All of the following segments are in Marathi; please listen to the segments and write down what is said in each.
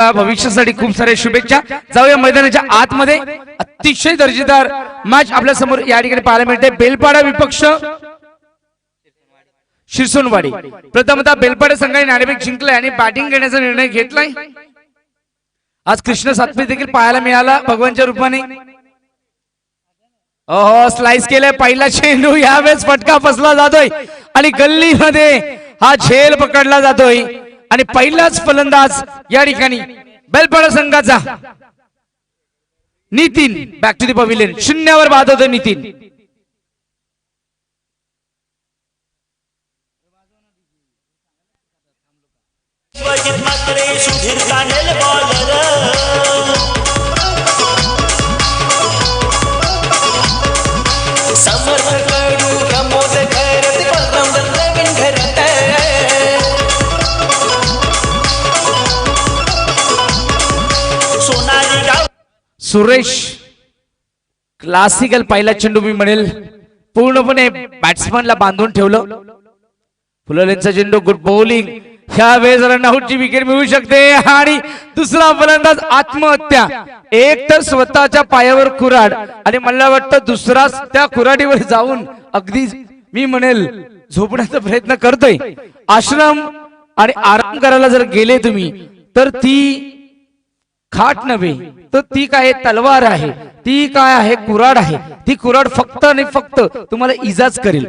भविष्यासाठी खूप सारे शुभेच्छा। जाऊया मैदानाच्या आतमध्ये। अतिशय दर्जेदार मॅच आपल्या समोर या ठिकाणी पाहायला मिळते। बेलपाडा विपक्ष शिरसोनवाडी। प्रथमतः बेलपाडा संघाने नाणेफेक जिंकलाय आणि बॅटिंग करण्याचा निर्णय घेतलाय। आज कृष्ण सातपुते देखील पाहायला मिळाला भगवानच्या रूपाने। ओहो स्लाइस केलाय पहिला चेंडू, यावेळेस फटका फसला जातोय आणि गल्लीमध्ये हा झेल पकडला जातोय आणि पहिलाच फलंदाज या ठिकाणी बेलपाडा संघाचा Nitin back to the pavilion. शून्यावर बाद होतो नितीन। सुरेश क्लासिकल पहिला चेंडू मी म्हणेल पूर्णपणे बॅट्समनला बांधून ठेवलं। फुललेंचा चेंडू गुड बॉलिंग, ह्या वेळेस रनआउटची विकेट मिळू शकते आणि दुसरा फलंदाज आत्महत्या। एक तर स्वतःच्या पायावर कुऱ्हाड आणि मला वाटतं दुसरा त्या कुऱ्हाडीवर जाऊन अगदी मी म्हणेल झोपण्याचा प्रयत्न करतोय। आश्रम आणि आराम करायला जर गेले तुम्ही तर ती खाट नव्हे तर ती काय तलवार आहे, ती काय आहे कुऱ्हाड आहे। ती कुऱ्हाड फक्त आणि फक्त तुम्हाला इजाच करेल।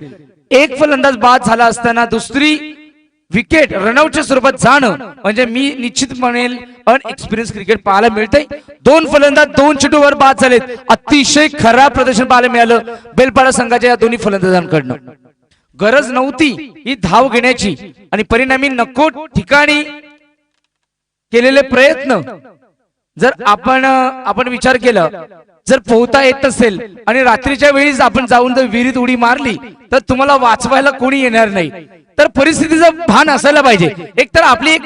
एक फलंदाज बाद झाला असताना दुसरी विकेट रनआउटच्या स्वरूपात जाणं म्हणजे मी निश्चित म्हणेल अनएक्सपिरियन्स क्रिकेट पाहायला मिळतंय। दोन फलंदाज दोन चेंडूवर बाद झालेत। अतिशय खराब प्रदर्शन पाहायला मिळालं बेलपाडा संघाच्या या दोन्ही फलंदाजांकडनं। गरज नव्हती ही धाव घेण्याची आणि परिणामी नको ठिकाणी केलेले प्रयत्न जर आपण विचार केला जर पोहता येत असेल आणि रात्रीच्या वेळी आपण जाऊन जर विहिरीत उडी मारली तर तुम्हाला वाचवायला कोणी येणार नाही। तर परिस्थितीचं भान असायला पाहिजे। एक तर आपली एक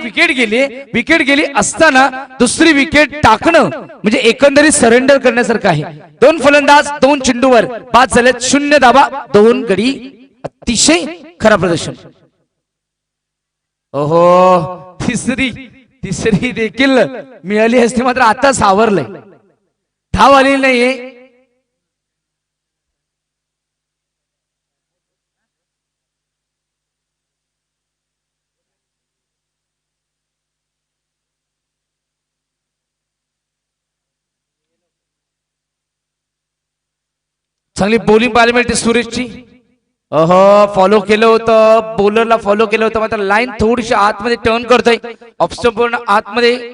विकेट गेली असताना दुसरी विकेट टाकणं म्हणजे एकंदरीत सरेंडर करण्यासारखं आहे। दोन फलंदाज दोन चेंडूवर बाद झालेत। 0 धावा 2 गडी। अतिशय खराब प्रदर्शन। ओहो तिसरी देखील मिळाली असते मात्र आता सावरलंय, धाव आलेली नाहीये। चांगली बॉलिंग पाहायला मिळते सुरेशची। फॉलो केलं होतं, बॉलरला फॉलो केलं होतं मात्र लाईन थोडीशी आतमध्ये टर्न करतोय। ऑफस्टंप आतमध्ये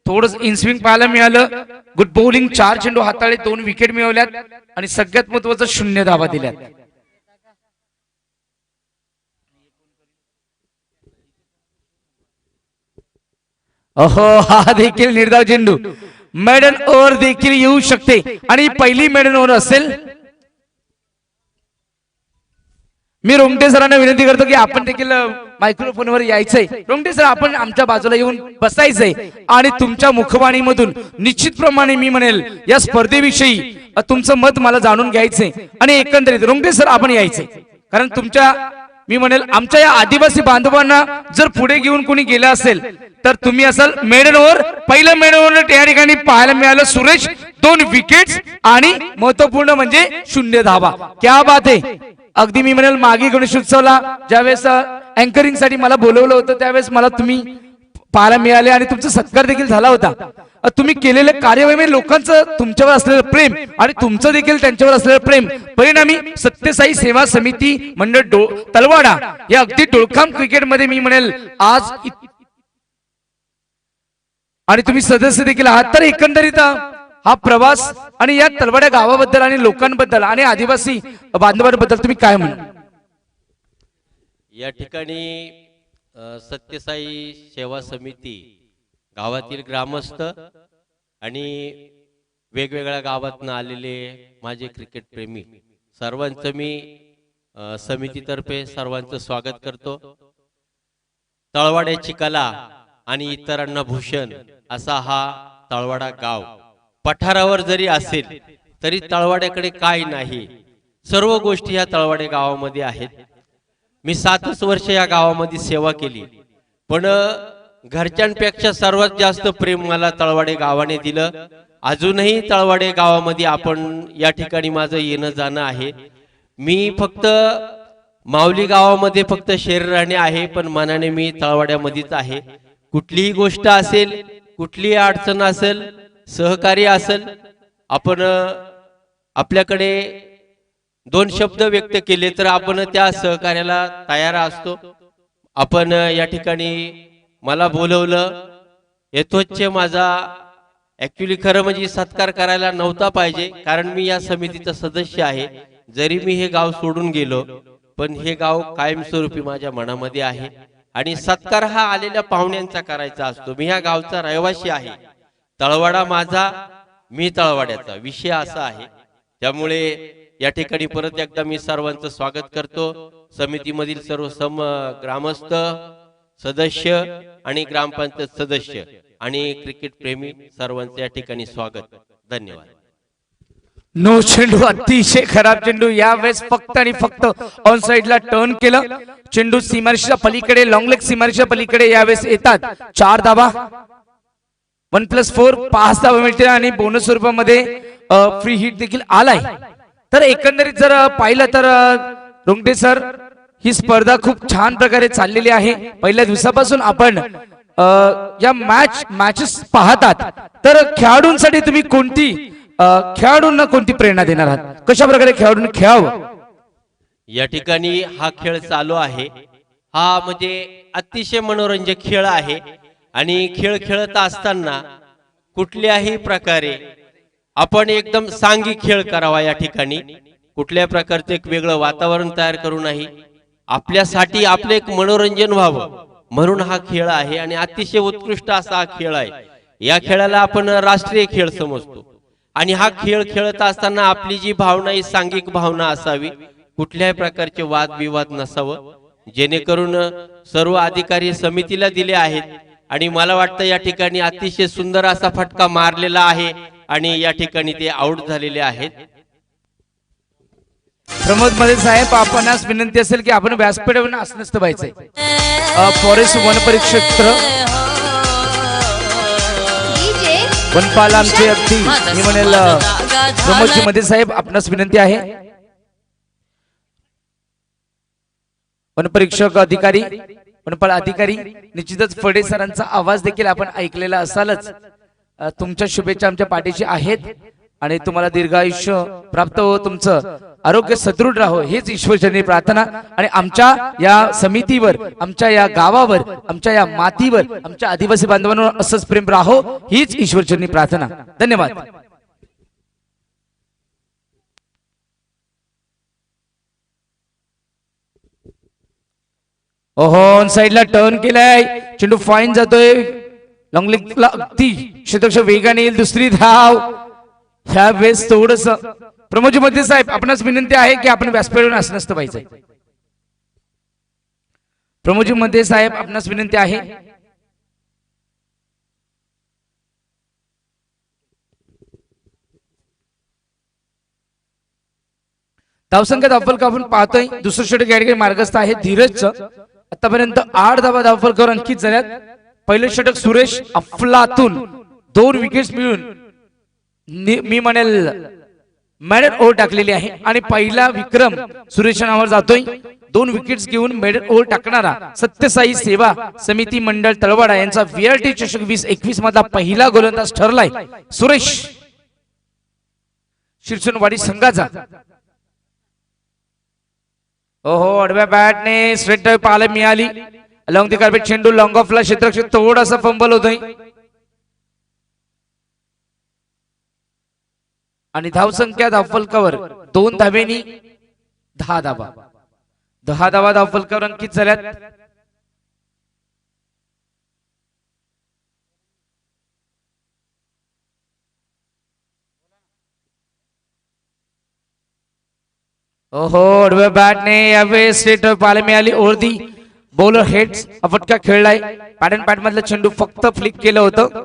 थोडंसं इनस्विंग पाहायला मिळालं। गुड बॉलिंग, 4 चेंडू हाताळले, 2 विकेट मिळवल्यात आणि सगळ्यात महत्वाचं 0 धावा दिल्यात। हा देखील निर्धाव चेंडू, मेडन ओव्हर देखील येऊ शकते आणि पहिली मेडन ओव्हर असेल। मी रोंगटे सरांना विनंती करतो की आपण देखील मायक्रोफोनवर यायचंय। रोंगटे सर आपण आमच्या बाजूला येऊन बसायचंय आणि तुमच्या मुखवाणीमधून निश्चितप्रमाणे मी म्हणेल या स्पर्धेविषयी तुमचं मत मला जाणून घ्यायचंय आणि एकंदरीत रोंगटे सर आपण यायचंय कारण तुमच्या मी म्हणेल आमच्या या आदिवासी बांधवांना जर पुढे घेऊन कोणी गेला असेल तर तुम्ही असाल। मेडन ओव्हर, पहिलं मेडन ओव्हर या ठिकाणी पाहायला मिळालं सुरेश, 2 विकेट्स आणि महत्वपूर्ण म्हणजे 0 धावा। क्या बात आहे। अगदी मी म्हणेल मागे गणेशोत्सवला ज्यावेळेस अँकरिंग साठी मला बोलवलं होतं त्यावेळेस मला तुम्ही पाहायला मिळाले आणि तुमचा सत्कार देखील झाला होता। तुम्ही केलेले कार्यवाही लोकांचं तुमच्यावर असलेलं प्रेम आणि तुमचं देखील त्यांच्यावर असलेलं प्रेम परिणामी सत्यसाई सेवा समिती मंडळ तलवाडा या अगदी डोळखाम क्रिकेटमध्ये मी म्हणेल आज आणि तुम्ही सदस्य देखील आहात। तर एकंदरीत हा प्रवास आणि या तलवाडा गावाबद्दल आणि लोकांबद्दल आणि आदिवासी बांधवांबद्दल तुम्ही काय म्हणाल? या ठिकाणी सत्यसाई सेवा समिती गावातील ग्रामस्थ आणि वेगवेगळ्या गावातून आलेले माझे क्रिकेट प्रेमी सर्वांचं मी समितीतर्फे सर्वांचं स्वागत करतो। तळवाड्याची कला आणि इतरांना भूषण असा हा तळवाडा गाव पठारावर जरी असेल तरी तळवाड्याकडे काय नाही, सर्व गोष्टी या तळवाडे गावामध्ये आहेत। मी 7 वर्ष या गावामध्ये सेवा केली पण घरच्यांपेक्षा सर्वात जास्त प्रेम मला तळवाडे गावाने दिलं. अजूनही तळवाडे गावामध्ये आपण या ठिकाणी माझं येणं जाणं आहे. मी फक्त माऊली गावामध्ये फक्त शरीराने आहे, पण मनाने मी तळवाड्यामध्येच आहे. कुठलीही गोष्ट असेल, कुठलीही अडचण असेल, सहकार्य असेल, आपण आपल्याकडे दोन शब्द व्यक्त केले तर आपण त्या सहकार्याला तयार असतो. आपण या ठिकाणी मला बोलवलं, यथोच्च माझा ऍक्च्युली खरं म्हणजे सत्कार करायला नव्हता पाहिजे, कारण मी या समितीचा सदस्य आहे. जरी मी हे गाव सोडून गेलो, पण हे गाव कायमस्वरूपी माझ्या मनामध्ये आहे. आणि सत्कार हा आलेल्या पाहुण्यांचा करायचा असतो. मी ह्या गावचा रहिवासी आहे. तळवाडा माझा, मी तळवाड्याचा, विषय असा आहे. त्यामुळे या ठिकाणी परत एकदा मी सर्वांचं स्वागत करतो. समितीमधील सर्व ग्रामस्थ सदस्य आणि ग्रामपंचायत सदस्य आणि क्रिकेट प्रेमी सर्वांचे या ठिकाणी स्वागत. धन्यवाद. नो चेंडू, अतिशय खराब चेंडू. यावेळेस फक्त आणि फक्त ऑन साइडला टर्न केलं. चेंडू सीमारेषेच्या पलीकडे, लॉंग लेग सीमारेषेच्या पलीकडे यावेळेस येतात. 4 धाबा, 1+4 5 धाबा मिळते आणि बोनस स्वरूपामध्ये फ्री हिट देखील आलाय. तर एकंदरीत जर पाहिलं तर रोंगटे सर, ही स्पर्धा खूप छान प्रकारे चाललेली आहे. पहिल्या दिवसापासून आपण या मॅचेस पाहतात. तर खेळाडूंसाठी तुम्ही खेळाडूंना कोणती प्रेरणा देणार आहात? कशा प्रकारे खेळाडूंनी खेळावं? या ठिकाणी हा खेळ चालू आहे. हा म्हणजे अतिशय मनोरंजक खेळ आहे. आणि खेळ खेळत असताना कुठल्याही प्रकारे आपण एकदम सांघिक खेळ करावा. या ठिकाणी कुठल्या प्रकारचं एक वेगळं वातावरण तयार करू नाही. आपल्यासाठी आपलं एक मनोरंजन व्हावं म्हणून हा खेळ आहे. आणि अतिशय उत्कृष्ट असा हा खेळ आहे. या खेळाला आपण राष्ट्रीय खेळ समजतो. आणि हा खेळ खेळत असताना आपली जी भावना ही सांघिक भावना असावी, कुठल्याही प्रकारचे वादविवाद नसावं, जेणेकरून सर्व अधिकारी समितीला दिले आहेत. आणि मला वाटतं या ठिकाणी अतिशय सुंदर असा फटका मारलेला आहे आणि या ठिकाणी ते आउट झालेले आहेत. प्रमोद मध्ये साहेब, आपणास विनंती असेल की आपण व्यासपीठावर असं नसतं पाहिजे. फॉरेस्ट वन परिक्षेत्र वनपाल आमचे अगदी मी म्हणेल प्रमोदजी मध्ये साहेब, आपणास विनंती आहे. वनपरीक्षक अधिकारी, वनपाल अधिकारी, निश्चितच फडे सरांचा आवाज देखील आपण ऐकलेला असालच. तुमच्या शुभेच्छा आमच्या पाठीशी आहेत आणि तुम्हाला दीर्घायुष्य प्राप्त हो, तुमचं आरोग्य सदृढ राहो हीच ईश्वरचरणी प्रार्थना. आणि आमच्या या समितीवर, आमच्या या गावावर, आमच्या या मातीवर, आमच्या आदिवासी बांधवांवर असंच प्रेम राहो हीच ईश्वरचरणी प्रार्थना. धन्यवाद. ओहो, ऑन साइडला टर्न केलाय. चेंडू फाईन जातोय. लॉंग लेगला अगदी क्षेत्रक्ष वेगाने येईल दुसरी धाव. ह्या वेळेस थोडस प्रमोद मध्ये साहेब, आपणास विनंती आहे की आपण व्यासपीठावर असं नसतं पाहिजे. प्रमोद मध्ये साहेब, आपणास विनंती आहे. धावसंख्या धावफलक आपण पाहतोय. दुसरं षटक या ठिकाणी मार्गस्थ आहे धीरजचं. आतापर्यंत 8 धावा धावफलकावर अंकित झाल्यात. पहिलं षटक सुरेश अफलातून 2 विकेट्स मिळून मी म्हणेल मेडल ओव्हर टाकलेली आहे. आणि पहिला विक्रम सुरेशच्या नावावर जातोय. 2 विकेट्स घेऊन मेडल ओव्हर टाकणारा सत्यसाई सेवा समिती मंडळ तळवाडा यांचा VRT चषक 2021 मधला पहिला गोलंदाज ठरलाय सुरेश शिरसोनवाडी संघाचा. ओहो, आडव्या बॅटने स्ट्रेट ड्राइव्ह पाहायला मिळाली. अलॉंग द कार्पेट चेंडू लॉंग ऑफला क्षेत्ररक्षक थोडासा फंबल होतोय. आणि धावसंख्या धावफलकावर 2 धावेनी 10 धावा. 10 धावा धावफलकावर अंकित झाल्यात. ओहो, आडव्या बॅटने यावेळेस स्ट्रेट पाहायला मिळाली. ओरदी बॉलर हेड्स फटका खेळलाय. पॅटर्न पॅट मधला चेंडू फक्त फ्लिक केलं होतं.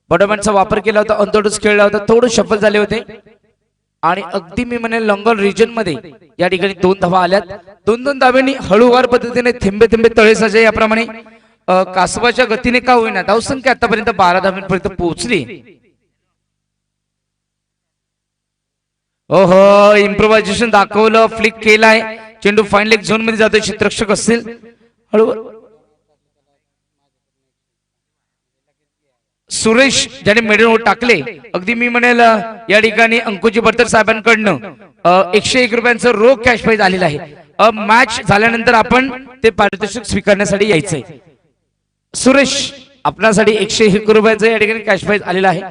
बॉटमॅनचा वापर केला होता. ऑनडोस खेळला होता. थोडं शफल झाले होते. आणि अगदी मी म्हणेल लॉंगॉन रिजन मध्ये या ठिकाणी 2 धावा आल्यात. 2-2 धाव्यांनी हळूवार पद्धतीने थेंबे थेंबे तळे साजे याप्रमाणे कासवाच्या गतीने का होईना धावसंख्या आतापर्यंत 12 धावांपर्यंत पोहोचली. ओहो इम्प्रोव्हायझेशन दाखवलं, फ्लिक केलाय, चेंडू फाईन लेग झोन मध्ये जातोय. क्षेत्ररक्षक असेल हळू सुरेश ज्याने मेडल ओव्हर टाकले. अगदी मी म्हणेल या ठिकाणी अंकुजी बर्तर साहेबांकडनं 101 रुपयांचं रोख कॅश प्राइज आलेलं आहे. मॅच झाल्यानंतर आपण ते पारितोषिक स्वीकारण्यासाठी यायचंय. सुरेश आपल्यासाठी 101 रुपयांचं या ठिकाणी कॅश प्राइज आलेलं आहे.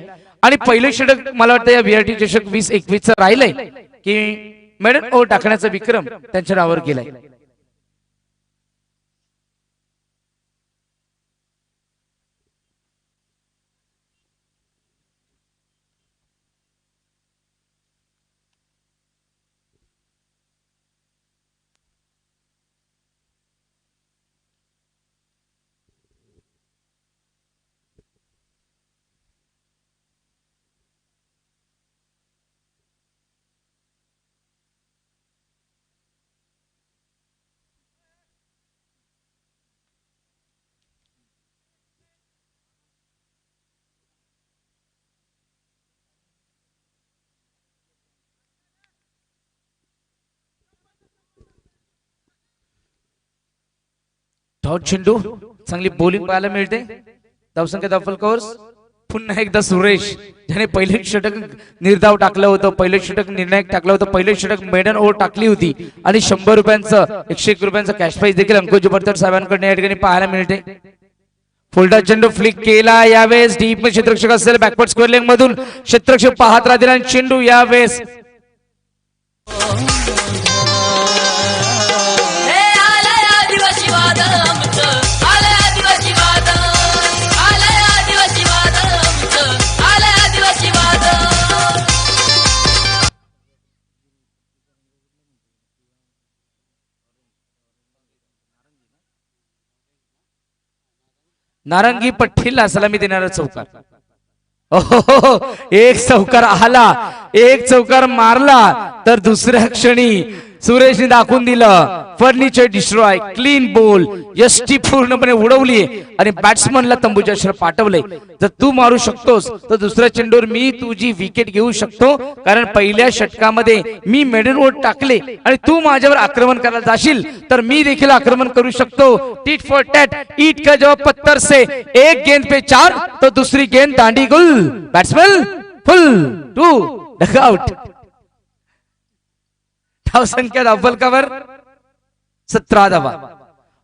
आणि पहिलं षटक मला वाटतं या VRT चषक 2021 राहिलंय की मेडल ओव्हर टाकण्याचा विक्रम त्यांच्या नावावर केलाय. डॉट चेंडू चांगली बॉलिंग पाहायला मिळते. धावसंख्या धावफलकावर पुन्हा एकदा सुरेश ज्याने पहिले षटक निर्धाव टाकलं होतं, पहिले षटक निर्णायक टाकलं होतं, पहिले षटक मेडन ओव्हर टाकली होती आणि 100 रुपयांचं 101 रुपयांचं कॅश प्राइज देखील अंकुजी बर्तर साहेबांकडून या ठिकाणी पाहायला मिळते. फुलटा चेंडू फ्लिक केला. यावेळेस डीप क्षेत्ररक्षक असेल बॅकवर्ड स्क्वेअर लेग मधून क्षेत्ररक्षक पाहत राहतील आणि चेंडू यावेळेस नारंगी पट्टीला सलामी देणारा चौकार. एक चौकार आला, एक चौकार मारला तर दुसऱ्या क्षणी सुरेशने दाखवून दिलं फर्निचर डिस्ट्रॉय, क्लीन बॉल, यष्टी पूर्णपणे उडवली आणि बॅट्समनला तंबूच्या आश्रय पाठवले. जर तू मारू शकतोस तर दुसऱ्या चेंडूवर मी तुझी विकेट घेऊ शकतो, कारण पहिल्या षटकामध्ये मी मेडन ओव्हर टाकले आणि तू माझ्यावर आक्रमण करायला जाशील तर मी देखील आक्रमण करू शकतो. टीट फॉर टॅट, ईट का जवाब पत्थर से, एक गेंद पे 4 तो दूसरी गेंद दांडी गुल. Batsman full to dugout. धावसंख्या धावफलकावर 17 धावा.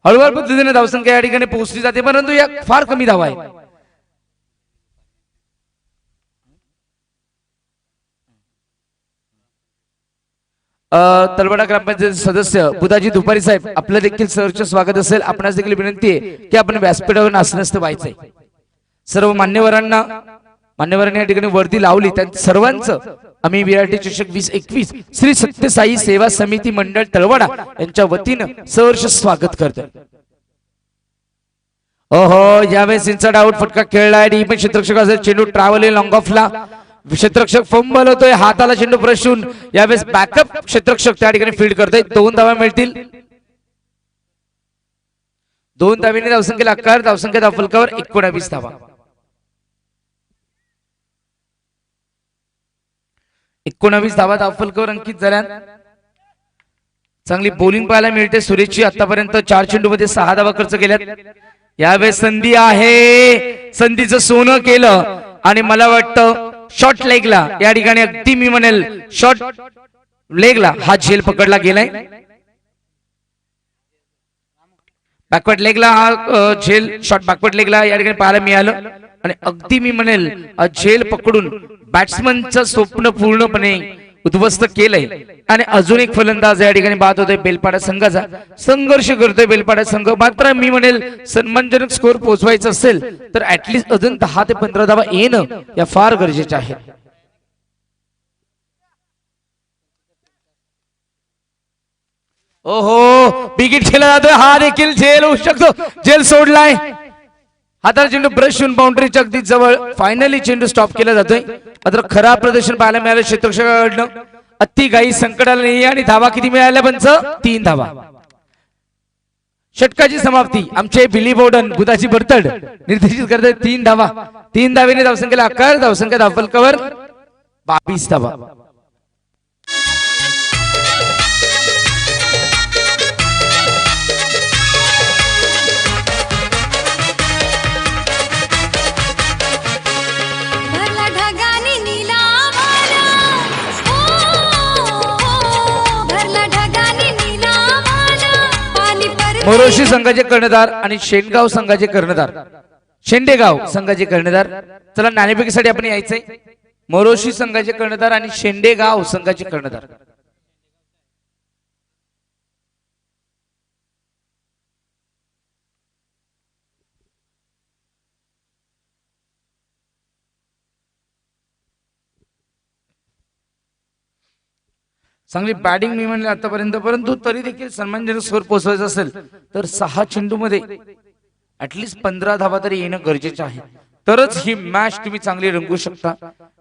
हळूहळू पद्धतीने धावसंख्या या ठिकाणी पोहोचली जाते, परंतु या फार कमी धावा आहे. तलवाडा ग्रामपंचायत सदस्य बुधाजी दुपारी साहेब आपलं देखील सहर्ष स्वागत असेल. आपणास देखील विनंती आहे की आपण व्यासपीठावर आसनस्थ व्हायचंय. सर्व मान्यवरांनी या ठिकाणी वर्दी लावली, त्या सर्वांचं आम्ही VRT चषक 2021 श्री सत्यसाई सेवा समिती मंडळ तळवाडा यांच्या वतीनं सहर्ष स्वागत करतो. ओहो यावेळेस इनसाइड आउट फटका खेळलाय. पण क्षेत्ररक्षक असेल, चेंडू ट्रॅव्हलिंग लॉंग ऑफला, क्षेत्ररक्षक फंबल होतोय, हाताला चेंडू प्रश्न. यावेळेस बॅकअप क्षेत्ररक्षक त्या ठिकाणी फील्ड करतोय. 2 धावा मिळतील. 2 धावेने धावसंख्येला आकार. धावसंख्या धावफलकावर 19 धावा. 19 धावा धावफलकावर अंकित झाल्या. चांगली बॉलिंग पाहायला मिळते सुरेशची. आतापर्यंत 4 चेंडू मध्ये 6 धावा खर्च केल्यात. यावेळेस संधी आहे, संधीचं सोनं केलं आणि मला वाटतं शॉर्ट लेगला या ठिकाणी अगदी मी म्हणेल शॉर्ट लेगला हा झेल पकडला गेलाय. बॅकवर्ड लेगला हा झेल शॉर्ट बॅकवर्ड लेगला या ठिकाणी पाहायला मिळालं आणि अगदी मी म्हणेल झेल पकडून बॅट्समनचं स्वप्न पूर्णपणे उद्ध्वस्त केलंय. आणि अजून एक फलंदाज या ठिकाणी बाद होतोय बेलपाडा संघाचा. संघर्ष करतोय बेलपाडा संघ. मात्र मी म्हणेल सन्मानजनक स्कोर पोहोचवायचा असेल तर ऍटलिस्ट अजून 10 ते 15 धावा येणं या फार गरजेचं आहे. ओहो विकेट खेळला जातोय. हा देखील झेल होऊ शकतो. झेल सोडलाय. हाताला चेंडू ब्रश होऊन बाउंड्रीच्या अगदी जवळ. फायनली चेंडू स्टॉप केला जातोय. मात्र खराब प्रदर्शन पाहायला मिळालं क्षेत्ररक्षकाकडनं. अति घाई संकटाला नाही आणि धावा किती मिळाल्या पंच? 3 धावा. षटकाची समाप्ती. आमचे बिली बोर्डन बुधाची बर्तड निर्देशित करते 3 धावा. 3 धावेने धावसंख्येला आकार. धावसंख्या धावफलकावर 22 धावा. मोरोशी संघाचे कर्णधार आणि शेंडगाव संघाचे कर्णधार. शेंडेगाव संघाचे कर्णधार. चला नाणेफेकीसाठी आपण यायचंय. मोरोशी संघाचे कर्णधार आणि शेंडेगाव संघाचे कर्णधार. चांगली बॅटिंग मी म्हणले आतापर्यंत, परंतु तरी देखील सन्मानजनक स्कोर पोहोचवायचा असेल तर 6 चेंडू मध्ये ऍटलीस्ट 15 धावा तरी येणं गरजेचं आहे, तरच ही मॅच तुम्ही चांगली रंगवू शकता.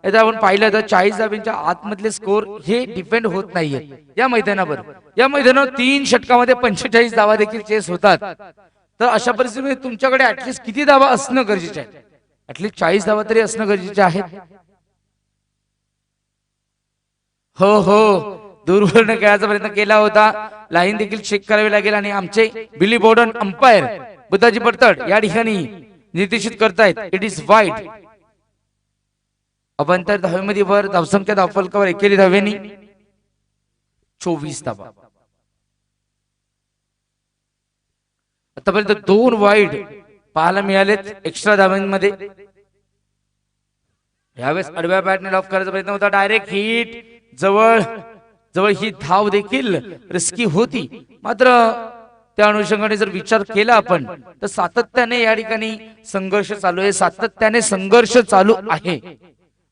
आता आपण पाहिलं तर 40 धाव्यांच्या आतमधले स्कोर हे डिपेंड होत नाहीये या मैदानावर. या मैदानावर 3 षटकामध्ये 45 धावा देखील चेस होतात. तर अशा परिस्थितीमध्ये तुमच्याकडे ऍटलीस्ट किती धावा असणं गरजेचं आहे? ऍटलीस्ट 40 धावा तरी असणं गरजेचे आहेत. हो हो, दूरवरनं खेळायचा प्रयत्न केला होता. लाईन देखील चेक करावी लागेल आणि आमचे बिली बोर्डन अंपायर बुद्धाजी पडतड या ठिकाणी निर्देशित करतायत. इट इज वाईट. अभ्यंतर धावेमध्ये वर. धावसंख्या धावफलकावर 21 धावेनी 24 धावा. आतापर्यंत 2 वाईड पाहायला मिळालेत एक्स्ट्रा धाव्यांमध्ये. यावेळेस आडव्या बॅटने लॉक करायचा प्रयत्न होता. Direct hit. जवळ जवळ ही धाव देखील रिस्की होती. मात्र त्या अनुषंगाने जर विचार केला आपण तर सातत्याने या ठिकाणी संघर्ष चालू आहे. सातत्याने संघर्ष चालू आहे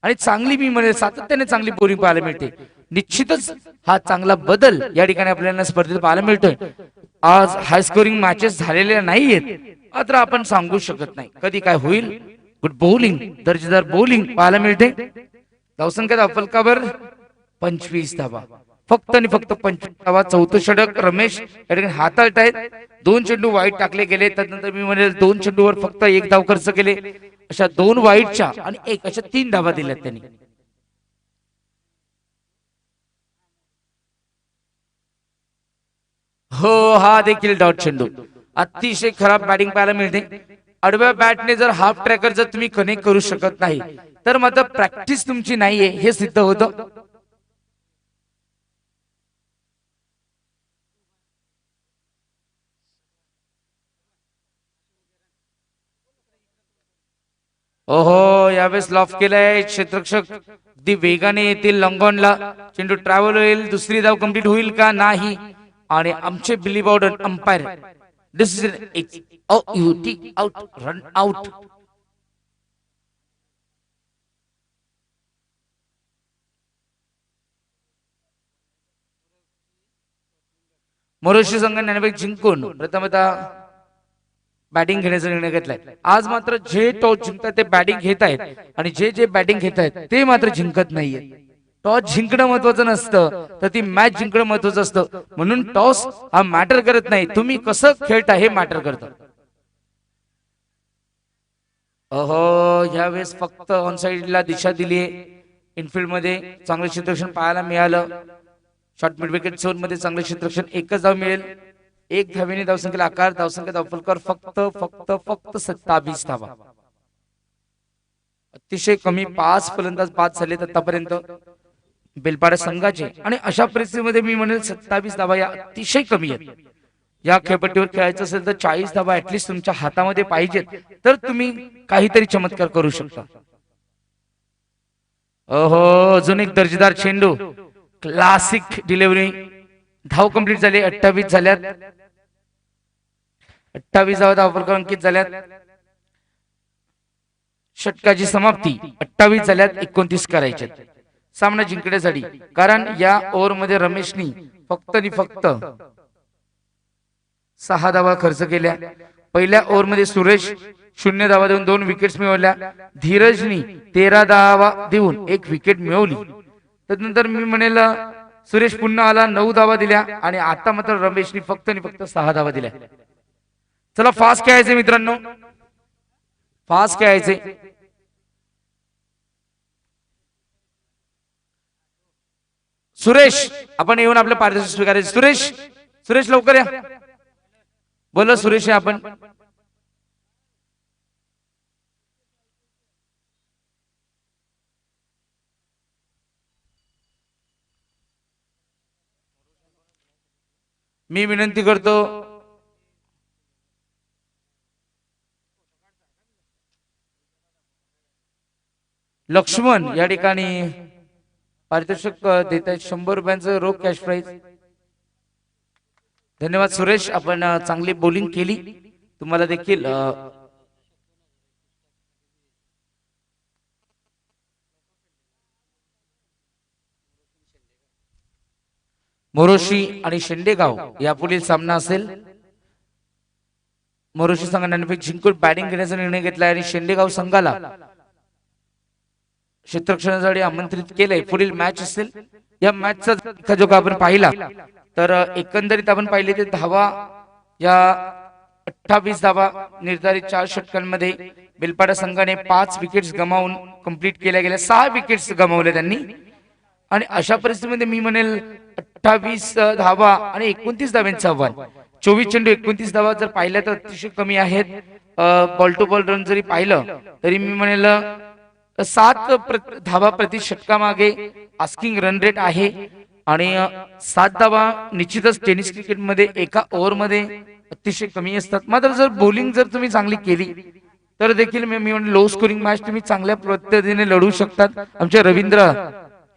आणि चांगली मी म्हणेल सातत्याने चांगली बोलिंग पाहायला मिळते. निश्चितच हा चांगला बदल या ठिकाणी आपल्याला स्पर्धेत पाहायला मिळतोय. आज हाय स्कोरिंग मॅचेस झालेल्या नाहीयेत, मात्र आपण सांगू शकत नाही कधी काय होईल. गुड बॉलिंग, दर्जेदार बॉलिंग पाहायला मिळते. धावसंख्या धावफलकावर 25 धावा. फक्त आणि फक्त 25 धावा. 4थं षटक रमेश या ठिकाणी हाताळतायत. 2 चेंडू वाईट टाकले गेले. त्यानंतर मी म्हणेल 2 चेंडूवर फक्त 1 धाव खर्च केले. अशा 2 वाईटच्या आणि 1 अशा 3 धावा दिल्यात त्यांनी. हो, हा देखील डॉट चेंडू. अतिशय खराब बॅटिंग पाहायला मिळते. आडव्या बॅटने जर हाफ ट्रॅकर जर तुम्ही कनेक्ट करू शकत नाही तर मात्र प्रॅक्टिस तुमची नाहीये हे सिद्ध होतं. ओहो, यावेळेस लॉफ केलाय. क्षेत्ररक्षक अगदी वेगाने येतील लॉंगॉनला. चेंडू ट्रॅव्हल होईल. दुसरी धाव कंप्लीट होईल का? नाही. आणि आमचे Billy Bowden umpire decision out, run out. Moroshi संघाने नाणेफेक जिंकून प्रथमतः बॅटिंग घेण्याचा निर्णय घेतलाय. आज मात्र जे टॉस जिंकतात ते बॅटिंग घेत आहेत आणि जे बॅटिंग घेत आहेत ते मात्र जिंकत नाहीये. टॉस जिंकणं महत्वाचं नसतं तर ती मॅच जिंकणं महत्वाचं असतं. म्हणून टॉस हा मॅटर करत नाही, तुम्ही कसं खेळता हे मॅटर करतं. अहो, यावेळेस फक्त ऑन साइडला दिशा दिली. इनफिल्ड मध्ये चांगलं क्षेत्ररक्षण पाहायला मिळालं. शॉर्ट मिड विकेट झोन मध्ये चांगलं क्षेत्ररक्षण. 1च धाव मिळेल. 1 धावेने धावसंख्येला आकार. धावसंख्या धावफलकावर फक्त फक्त फक्त 27 धावा. अतिशय कमी 5 फलंदाज बाद झालेत आतापर्यंत बेलपाडा संघाचे. आणि अशा परिस्थितीमध्ये मी म्हणेल 27 धावा या अतिशय कमी आहेत. या खेळपट्टीवर खेळायचं असेल तर 40 धावा ऍटलीस्ट तुमच्या हातामध्ये पाहिजेत, तर तुम्ही काहीतरी चमत्कार करू शकता. ओहो, अजून एक दर्जेदार चेंडू. Classic delivery. धाव कंप्लीट झाली. 28 झाल्यात. 28 धावा धावफलकावर अंकित झाल्यात. षटकाची समाप्ती 28 झाल्यात. 29 करायचे सामना जिंकण्यासाठी. कारण या ओव्हर मध्ये रमेशनी फक्त आणि फक्त 6 धावा खर्च केल्या. पहिल्या ओव्हर मध्ये सुरेश 0 धावा देऊन 2 विकेट्स मिळवल्या. धीरजनी 13 धावा देऊन 1 विकेट मिळवली. त्यानंतर मी म्हणेल सुरेश पुन्हा आला, 9 धावा दिल्या. आणि आता मात्र रमेशनी फक्त आणि फक्त 6 धावा दिल्या. चला फास्ट खेळायचे मित्रांनो, फास्ट खेळायचे. सुरेश आपण येऊन आपलं पारितोषिक स्वीकारायचे. सुरेश, सुरेश लवकर या. बोला सुरेश आहे आपण. मी विनंती करतो लक्ष्मण या ठिकाणी पारितोषिक देत आहेत 100 रुपयांचं रोख कॅश प्राइज. धन्यवाद सुरेश, आपण चांगली बॉलिंग केली. तुम्हाला देखील मोरोशी आणि शेंडेगाव यापुढील सामना असेल. मोरोशी संघाने जिंकून बॅटिंग घेण्याचा निर्णय घेतला आणि शेंडेगाव संघाला क्षेत्ररक्षणासाठी आमंत्रित केलंय. पुढील मॅच असेल. या मॅचचा जो आपण पाहिला तर एकंदरीत आपण पाहिले ते धावा या 28 धावा निर्धारित 4 षटकांमध्ये बेलपाडा संघाने 5 विकेट्स गमावून कंप्लीट केल्या गेल्या. 6 विकेट्स गमावले त्यांनी आणि अशा परिस्थितीमध्ये मी म्हणेल 28 धावा आणि 29 धाव्यांचं आव्हान. 24 चेंडू 29 धावा जर पाहिल्या तर अतिशय कमी आहेत. बॉल टू बॉल रन जरी पाहिलं तरी मी म्हणेल 7 धावा प्रति षटकामागे आस्किंग रन रेट आहे आणि 7 धावा निश्चितच टेनिस क्रिकेट मध्ये एका ओव्हर मध्ये अतिशय कमी असतात. मात्र जर बॉलिंग जर तुम्ही चांगली केली तर देखील मी म्हणेन लो स्कोरिंग मॅच तुम्ही चांगल्या पद्धतीने लढू शकतात. आमचे रवींद्र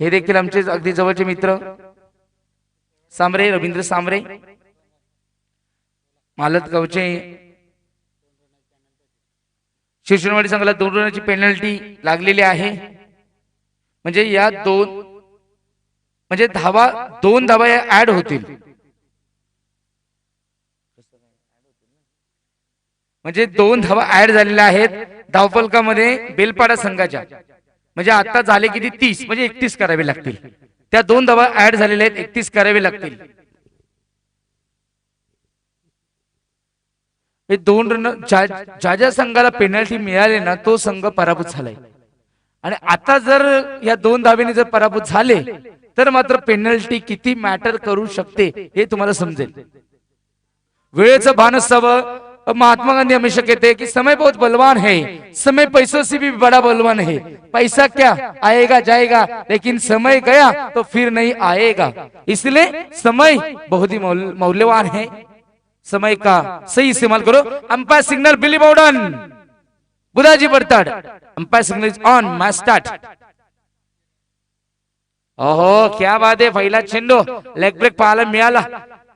हे देखील आमचे अगदी जवळचे मित्र सांबरे, रवींद्र सांबरे मालत गावचे. शिवसेनवाडी संघाला 2 रनाची पेनल्टी लागलेली आहे. म्हणजे या 2 धावा या ऍड होतील. म्हणजे 2 धावा ऍड झालेल्या आहेत धावफलकामध्ये बेलपाडा संघाच्या. म्हणजे आता झाले किती 30 म्हणजे 31 करावे लागतील. त्या 2 धावा ऍड झालेल्या आहेत, 31 करावे लागतील. हे 2 रन ज्या संघाला पेनल्टी मिळाले ना तो संघ पराभूत झालाय. आणि आता जर या 2 धावेने जर पराभूत झाले तर मात्र पेनल्टी किती मॅटर करू शकते हे तुम्हाला समजेल. वेळेचं भान असावं. महात्मा गांधी हमेशा कहते हैं कि समय बहुत बलवान है, समय पैसों से भी बड़ा बलवान है. पैसा क्या आएगा जाएगा लेकिन समय गया तो फिर नहीं आएगा. इसलिए समय बहुत ही मौल्यवान है. समय का सही इस्तेमाल करो. Umpire signal Billy Bowden Budhaji Badtad. Umpire signal is on. Match start. ओहो क्या बात आहे. पहिला चेंडू लेग ब्रेक पाहायला मिळाला.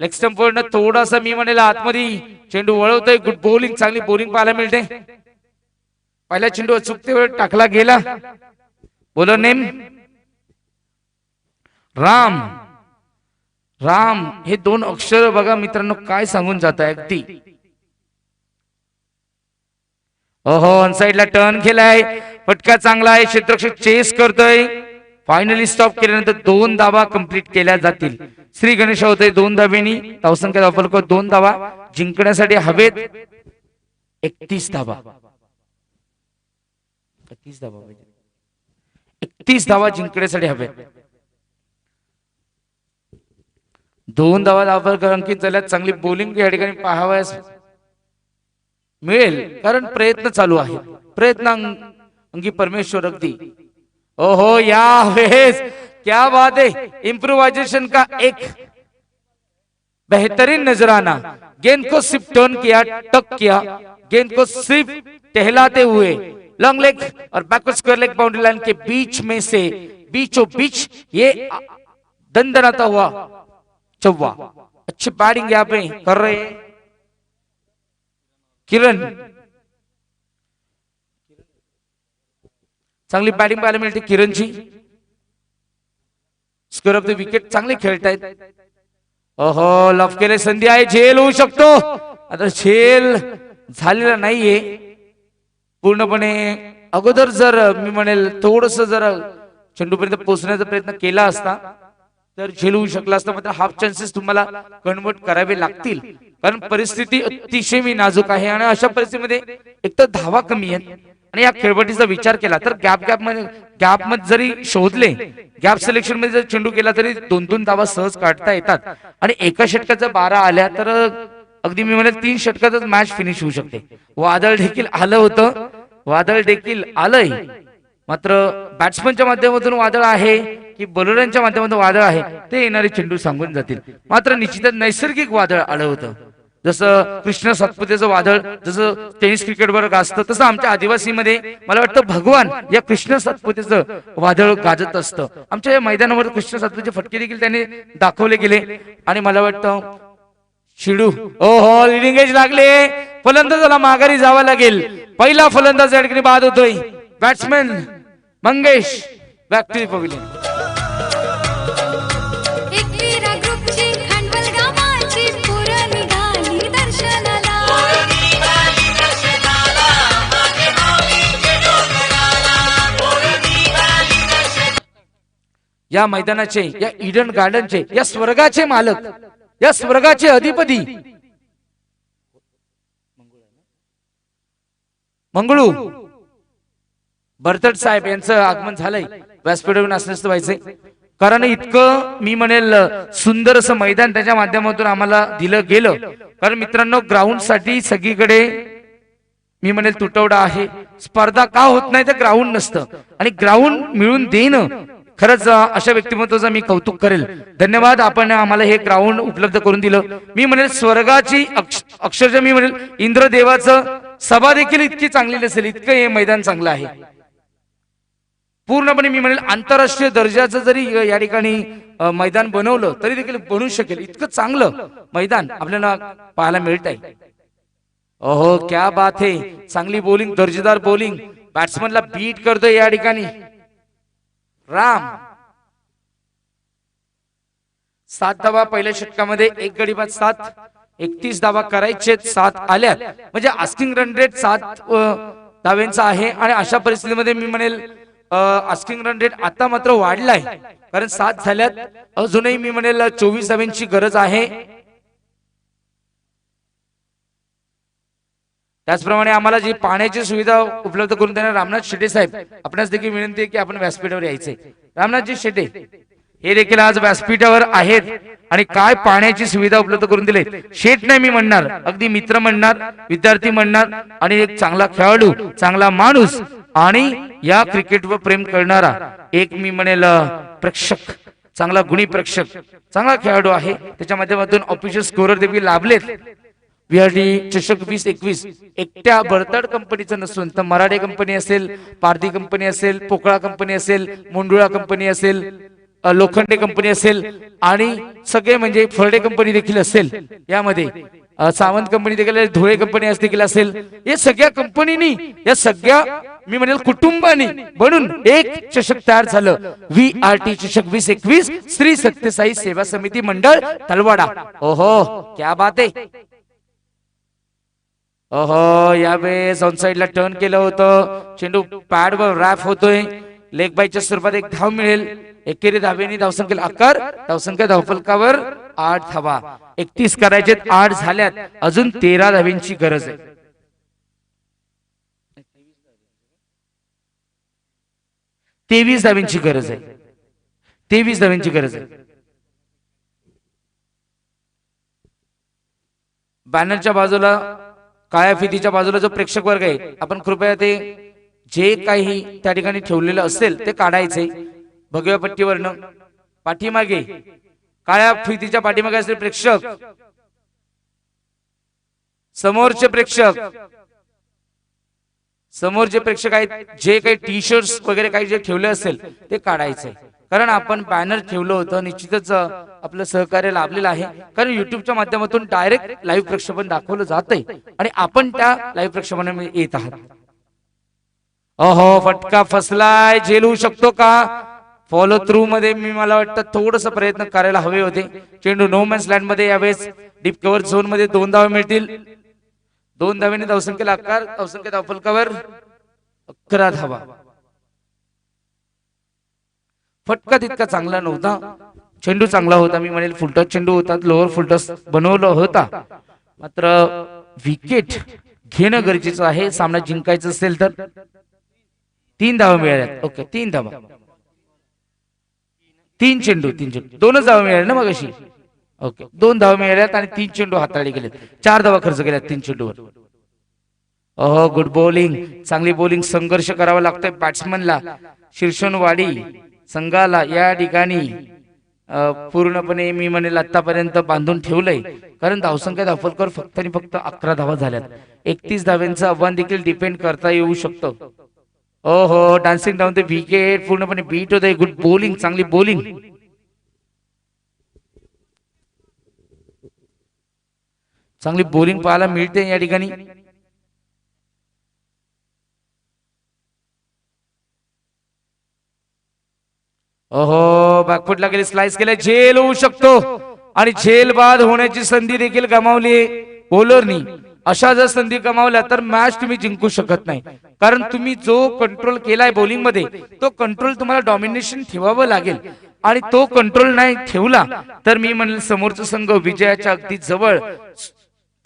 लेग स्टंप वरनं थोडासा मी म्हणेल आतमध्ये चेंडू वळवतोय. गुड बॉलिंग, चांगली बॉलिंग पाहायला मिळते. पहिला चेंडू अचूकते वेळ टाकला गेला. Bowler name Ram. राम हे 2 अक्षर बघा मित्रांनो काय सांगून जात आहे अगदी. ओहो ऑन साइडला टर्न केलाय. फटका चांगला आहे. क्षेत्ररक्षक चेस करतोय. फायनली स्टॉप केल्यानंतर 2 धावा कंप्लीट केल्या जातील. श्री गणेश होते 2 धावेनी. धावसंख्या धावफलक 2 धावा जिंकण्यासाठी हवेत 31 धावा. 31 धावा जिंकण्यासाठी हवेत. 2 धावा धावफलक अंकित झाल्यात. चांगली बॉलिंग या ठिकाणी पाहावयास मिळेल कारण प्रयत्न चालू आहे. प्रयत्न अंगी परमेश्वर अगदी. ओहो या वेळेस क्या बात है. इम्प्रोवाइजेशन का एक बेहतरीन नजराना. गेंद को सिर्फ टर्न किया, टक किया. गेंद को सिर्फ टहलाते हुए लॉन्ग लेग और backward square leg boundary line के बीच में से बीचों बीच ये दंदनाता हुआ चौवा. अच्छी बैटिंग यहाँ पे कर रहे हैं किरण. चांगली बॅटिंग पाहायला मिळते किरणची. स्क्वेअर ऑफ द विकेट चांगले खेळतायत. ओहो लफ केले. संधी आहे. झेल होऊ शकतो. आता झेल झालेला नाहीये पूर्णपणे. अगोदर जर मी म्हणेल थोडस जर चेंडूपर्यंत पोहोचण्याचा प्रयत्न केला असता तर झेलू शकला असता, मात्र हाफ चान्सेस तुम्हाला कन्वर्ट करावे लागतील, कारण परिस्थिती अतिशय मी नाजूक आहे आणि अशा परिस्थितीमध्ये एक तर धावा कमी आहेत आणि या खेळपट्टीचा विचार केला तर गॅप मध्ये जरी शोधले, गॅप सिलेक्शन मध्ये जर चेंडू केला तरी 2-2 धावा सहज काढता येतात आणि एका षटकात जर 12 आल्या तर अगदी मी म्हणेल 3 षटकातच मॅच फिनिश होऊ शकते. वादळ देखील आलं होतं, वादळ देखील आलंय, मात्र बॅट्समनच्या माध्यमातून वादळ आहे की बॉलरांच्या माध्यमातून वादळ आहे ते येणारे चेंडू सांगून जातील. मात्र निश्चितच नैसर्गिक वादळ आलं होतं, जसं कृष्ण सातपुतेचं वादळ जसं टेनिस क्रिकेटवर गाजतं तसं आमच्या आदिवासीमध्ये मला वाटतं भगवान या कृष्ण सातपुतेचं वादळ गाजत असतं. आमच्या या मैदानावर कृष्ण सातपुतेचे फटके देखील त्यांनी दाखवले गेले आणि मला वाटतं शिडू हो लिडिंग एज लागले, फलंदाजाला माघारी जावं लागेल. पहिला फलंदाज या ठिकाणी बाद होतोय. Batsman Mangesh back to pavilion. Ekvira ग्रुपची खांडवल गावाची पोरं निघाली दर्शनाला. या मैदानाचे, या ईडन गार्डनचे, या स्वर्गाचे मालक, या स्वर्गाचे अधिपती मंगळू बर्तड साहेब यांचं आगमन झालंय. व्यासपीठावरून असं व्हायचंय, कारण इतकं मी म्हणेल सुंदर असं मैदान त्याच्या माध्यमातून आम्हाला दिलं गेलं. कारण मित्रांनो, ग्राउंड साठी सगळीकडे मी म्हणेल तुटवडा आहे. स्पर्धा का होत नाही तर ग्राउंड नसतं, आणि ग्राउंड मिळून देणं खरंच अशा व्यक्तिमत्वाचं मी कौतुक करेल. धन्यवाद, आपण आम्हाला हे ग्राउंड उपलब्ध करून दिलं. मी म्हणेल स्वर्गाची अक्षरशः मी म्हणेल इंद्रदेवाचं सभा देखील इतकी चांगली नसेल इतकं हे मैदान चांगलं आहे. पूर्णपणे मी म्हणेल आंतरराष्ट्रीय दर्जाचं जरी या ठिकाणी मैदान बनवलं तरी देखील बनू शकेल इतकं चांगलं मैदान आपल्याला पाहायला मिळत आहे. ओहो क्या बात है, चांगली बॉलिंग, दर्जेदार बॉलिंग, बॅट्समनला बीट करतोय या ठिकाणी राम. 7 धावा पहिल्या षटकामध्ये, एक गडी बाद 7, 31 धावा करायचे, 7 आल्या, म्हणजे आस्किंग रन रेट 7 धाव्यांचा आहे. आणि अशा परिस्थितीमध्ये मी म्हणेल आस्किंग रन रेट आता मात्र वाढलाय, कारण 7 झाल्यात, अजूनही मी म्हणेल 24 धाव्यांची गरज आहे. त्याचप्रमाणे आम्हाला जी पाण्याची सुविधा उपलब्ध करून देणार रामनाथ शेटे साहेब, आपणास देखील विनंती आहे की आपण व्यासपीठावर यायचे. रामनाथजी शेटे हे देखील आज व्यासपीठावर आहेत आणि काय पाण्याची सुविधा उपलब्ध करून दिले. शेट नाही मी म्हणणार, अगदी मित्र म्हणणार, विद्यार्थी म्हणणार आणि एक चांगला खेळाडू, चांगला माणूस आणि या क्रिकेटवर प्रेम करणारा एक मी म्हणेल प्रेक्षक, चांगला गुणी प्रेक्षक, चांगला खेळाडू आहे. त्याच्या माध्यमातून ऑफिशियल स्कोरर देखील लाभलेत. विहारी चषक 2021 एकट्या बर्तड कंपनीचं नसून तर मराठे कंपनी असेल, पारधी कंपनी असेल, पोकळा कंपनी असेल, मुंडुळा कंपनी असेल, लोखंडे कंपनी असेल आणि सगळे म्हणजे फरडे कंपनी देखील असेल, यामध्ये सावंत कंपनी देखील, धुळे कंपनी देखील असेल, या सगळ्या कंपनीनी, या सगळ्या मी म्हणेल कुटुंबानी बनून एक चषक तयार झालं. VRT चषक 2021 श्री सत्यसाई सेवा समिती मंडळ तलवाडा. ओहो क्या बात आहे. ओहो यावेळेस ऑन साइडला टर्न केलं होतं, चेंडू पॅड वर रॅप होतोय, लेग बायच्या स्वरूपात एक धाव मिळेल. एकेरी धावेनी धावसंख्येला आकार, धावसंख्या धावफलकावर 8 धावा, 31 करायचे, 8 झाल्यात, अजून 13 धाव्यांची गरज आहे. 23 धाव्यांची गरज आहे, 23 धाव्यांची गरज आहे. बॅनरच्या बाजूला, काळ्या फितीच्या बाजूला जो प्रेक्षक वर्ग आहे, आपण कृपया ते जे काही त्या ठिकाणी ठेवलेलं असेल ते काढायचे. भगव्या पट्टीवरनं पाठीमागे, काळ्या फितीच्या पाठीमागे असलेले प्रेक्षक, समोरचे प्रेक्षक, समोरचे प्रेक्षक आहेत, जे काही टी शर्ट्स वगैरे काही जे ठेवले असेल ते काढायचे. कारण आपण बॅनर ठेवलं होतं, निश्चितच आपलं सहकार्य लाभलेलं आहे. कारण युट्यूबच्या माध्यमातून डायरेक्ट लाईव्ह प्रक्षेपण दाखवलं जातंय आणि आपण त्या लाईव्ह प्रक्षेपणामध्ये येत आहात. ओहो फटका फसलाय, झेल होऊ शकतो का? फॉलो थ्रू मध्ये मी मला वाटतं थोडस प्रयत्न करायला हवे होते. चेंडू नो मॅन्स लँड मध्ये, यावेळेस डीप कव्हर झोन मध्ये 2 धावा मिळतील. 2 धावेने धावसंख्येला आकार, धावसंख्या धावफलकावर 11 धावा. फटका तितका चांगला नव्हता, चेंडू चांगला होता, मी म्हणेल फुलटॉस चेंडू होता, लोअर फुलटॉस बनवलं होता, मात्र विकेट घेणं गरजेचं आहे सामना जिंकायचं असेल तर. 3 धावा मिळाल्यात. ओके 3 धावा, 3 चेंडू 2च धावा मिळाल्या ना मग अशी. ओके 2 धावा मिळाल्यात आणि 3 चेंडू हाताळले गेलेत. 4 धावा खर्च केल्यात 3 चेंडूवर. ओह गुड बॉलिंग, चांगली बॉलिंग. संघर्ष करावा लागतोय बॅट्समनला. शिरशोनवाडी संघाला या ठिकाणी पूर्णपणे मी म्हणेल आतापर्यंत बांधून ठेवलंय, कारण धावसंख्या दाखवलकर फक्त आणि फक्त 11 धावा झाल्यात. 31 धाव्यांचं आव्हान देखील डिपेंड करता येऊ शकतं. ओहो डान्सिंग डाऊन द विकेट, पूर्णपणे बीट होत आहे. गुड बॉलिंग, चांगली बॉलिंग. चांगली बॉलिंग पाहायला मिळते या ठिकाणी. ओहो बॅकफुटला गेली, स्लाइस केलं, झेल होऊ शकतो आणि झेल बाद होण्याची संधी देखील गमावली बॉलरनी. अशा जर संधी गमावल्या तर मॅच तुम्ही जिंकू शकत नाही, कारण तुम्ही जो कंट्रोल केलाय बॉलिंग मध्ये तो कंट्रोल तुम्हाला डॉमिनेशन ठेवावं लागेल, आणि तो कंट्रोल नाही ठेवला तर मी म्हणेल समोरचा संघ विजयाच्या अगदी जवळ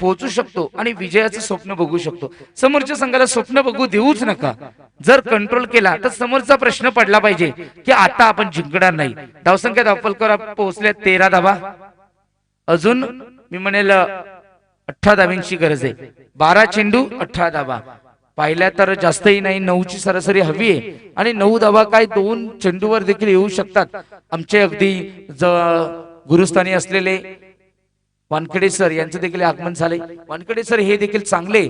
पोहोचू शकतो आणि विजयाचं स्वप्न बघू शकतो. समोरच्या संघाला स्वप्न बघू देऊच नका. जर कंट्रोल केला तर समोरचा प्रश्न पडला पाहिजे की आता आपण जिंकणार नाही. धावसंख्या दाखवलकर पोहोचल्या 13 धावा. अजून मी म्हणेल 18 धाव्यांची गरज आहे. 12 चेंडू 18 धावा पाहिल्या तर जास्तही नाही, 9ची सरासरी हवी आहे. आणि 9 धावा काय 2 चेंडूवर देखील येऊ शकतात. आमचे अगदी गुरुस्थानी असलेले वानखेडे सर यांचं देखील आगमन झाले. वानखेडे सर हे देखील चांगले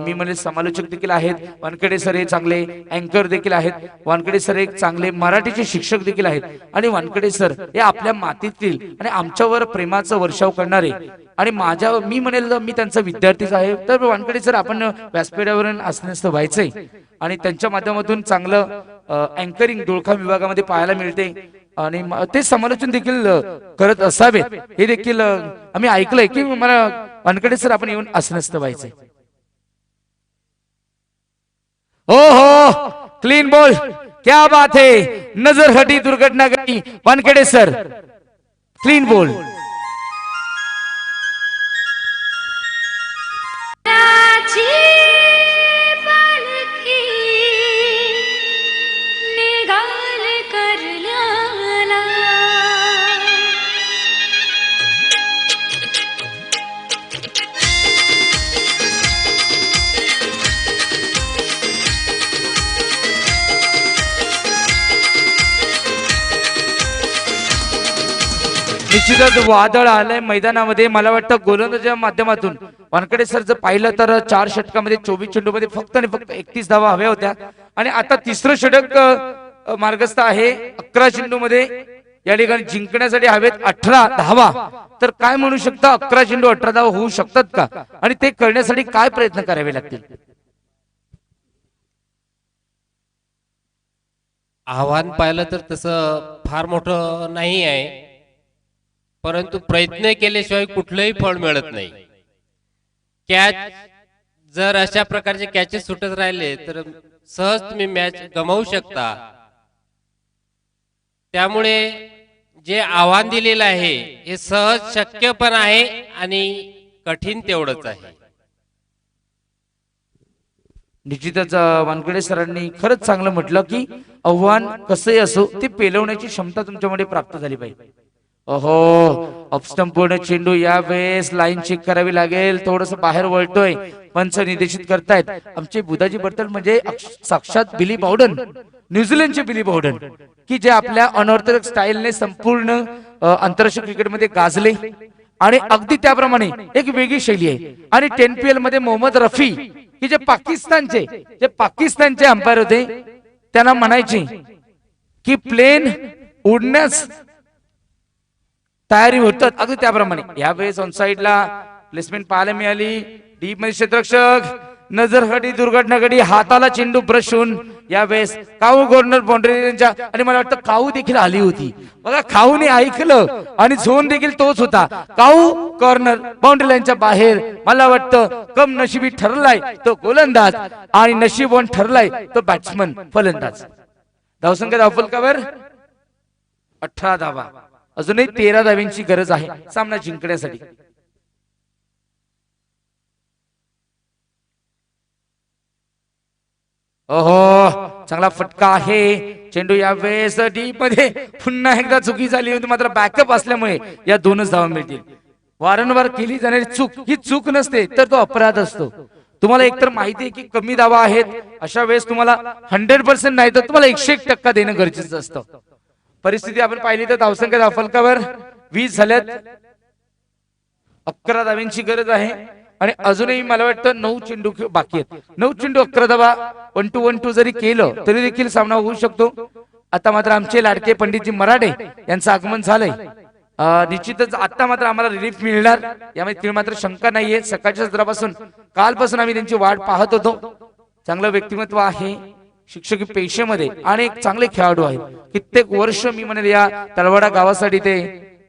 मी म्हणेल समालोचक देखील आहेत. वानखेडे सर हे चांगले अँकर देखील आहेत. वानखेडे सर एक चांगले मराठीचे शिक्षक देखील आहेत. आणि वानखेडे सर हे आपल्या मातीतील आणि आमच्यावर प्रेमाचा वर्षाव करणारे, आणि मी म्हणेल मी त्यांचा विद्यार्थीच आहे. तर वानखेडे सर आपण व्यासपीठावर असण्यास व्हायचंय, आणि त्यांच्या माध्यमातून चांगलं अँकरिंग डोळखा विभागामध्ये पाहायला मिळते, आणि ते समालोचन देखील करत असावेत हे देखील आम्ही ऐकलंय की मला वानखेडे सर आपण येऊन असण्यास व्हायचंय. ओ हो क्लीन बॉल, क्या बात है, नजर हटी दुर्घटना घटी. Wankhede sir clean ball. निश्चितच वादळ आलंय मैदानामध्ये. मला वाटतं गोलंदाजीच्या माध्यमातून वानखेडे सर जर पाहिलं तर 4 षटकामध्ये 24 चेंडूमध्ये फक्त आणि फक्त 31 धावा हव्या होत्या, आणि आता तिसरं षटक मार्गस्थ आहे. 11 चेंडूमध्ये या ठिकाणी जिंकण्यासाठी हवेत 18 धावा. तर काय म्हणू शकता, 11 चेंडू 18 धावा होऊ शकतात का, आणि ते करण्यासाठी काय प्रयत्न करावे लागतील? आव्हान पाहिलं तर तसं फार मोठं नाही आहे, परंतु प्रयत्न केल्याशिवाय कुठलंही फळ मिळत नाही. कॅच जर अशा प्रकारचे कॅचेस सुटत राहिले तर सहज तुम्ही मॅच गमावू शकता. त्यामुळे जे आव्हान दिलेलं आहे हे सहज शक्य पण आहे आणि कठीण तेवढंच आहे. निश्चितच वानखेडे सरांनी खरंच चांगलं म्हटलं की आव्हान कसंही असो ते पेलवण्याची क्षमता तुमच्यामध्ये प्राप्त झाली पाहिजे. ओहो ऑफस्टंप पूर्ण चेंडू यावेळेस लाईन चेक करावी लागेल. थोडस बाहेर वळतोय, पंच निर्देशित करतायत. आमचे बुधाजी बर्तल म्हणजे साक्षात बिली बाउडन, न्यूझीलंडचे बिली बाउडन, की जे आपल्या अनऑर्थोडॉक्स स्टाईलने संपूर्ण आंतरराष्ट्रीय क्रिकेटमध्ये गाजले, आणि अगदी त्याप्रमाणे एक वेगळी शैली आहे. आणि 10PL मध्ये मोहम्मद रफी की जे पाकिस्तानचे अंपायर होते, त्यांना म्हणायचे की प्लेन उडण्यास तयारी होतात, अगदी त्याप्रमाणे यावेळेस ऑन साइडला प्लेसमेंट पाहायला मिळाली. डीप मध्ये क्षेत्ररक्षक, नजर घडी, दुर्घटना घडी, हाताला चेंडू ब्रश होऊन यावेळेस काऊ कॉर्नर बाउंड्रीच्या, आणि मला वाटतं काऊ देखील आली होती बघा. काऊने ऐकलं आणि झोन देखील तोच होता. काऊ कॉर्नर बाउंड्री लाईनच्या बाहेर. मला वाटतं कम नशिबी ठरलाय तो गोलंदाज आणि नशीबवान ठरलाय तो बॅट्समन फलंदाज. धावसंख्या धावफलकावर 18 धावा. अजूनही 13 धाव्यांची गरज आहे सामना जिंकण्यासाठी. ओहो, चांगला फटका आहे. चेंडू या वेळेस डीप मध्ये पुन्हा एकदा चुकी झाली होती, मात्र बॅकअप असल्यामुळे या दोनच धावा मिळतील. वारंवार केली जाणारी चूक ही चूक नसते तर तो अपराध असतो. तुम्हाला एकतर माहिती आहे की कमी धावा आहेत, अशा वेळेस तुम्हाला 100% नाही तर तुम्हाला 101% देणं गरजेचं असतं. परिस्थिती आपण पाहिली तर धावसंख्या धावफलकावर 20 झाल्यात. 11 धाव्यांची गरज आहे आणि अजूनही मला वाटतं 9 चेंडू बाकी आहेत. 9 चेंडू 11 धावा 1-2 जरी केलं तरी देखील सामना होऊ शकतो. आता मात्र आमचे लाडके पंडितजी मराठे यांचं आगमन झालंय. निश्चितच आता मात्र आम्हाला रिलीफ मिळणार यामध्ये तीळ मात्र शंका नाहीये. सकाळच्या सत्रापासून कालपासून आम्ही त्यांची वाट पाहत होतो. चांगलं व्यक्तिमत्व आहे, शिक्षकी पेशेमध्ये आणि एक चांगले खेळाडू आहेत. कित्येक वर्ष मी म्हणेल या तळवडा गावासाठी ते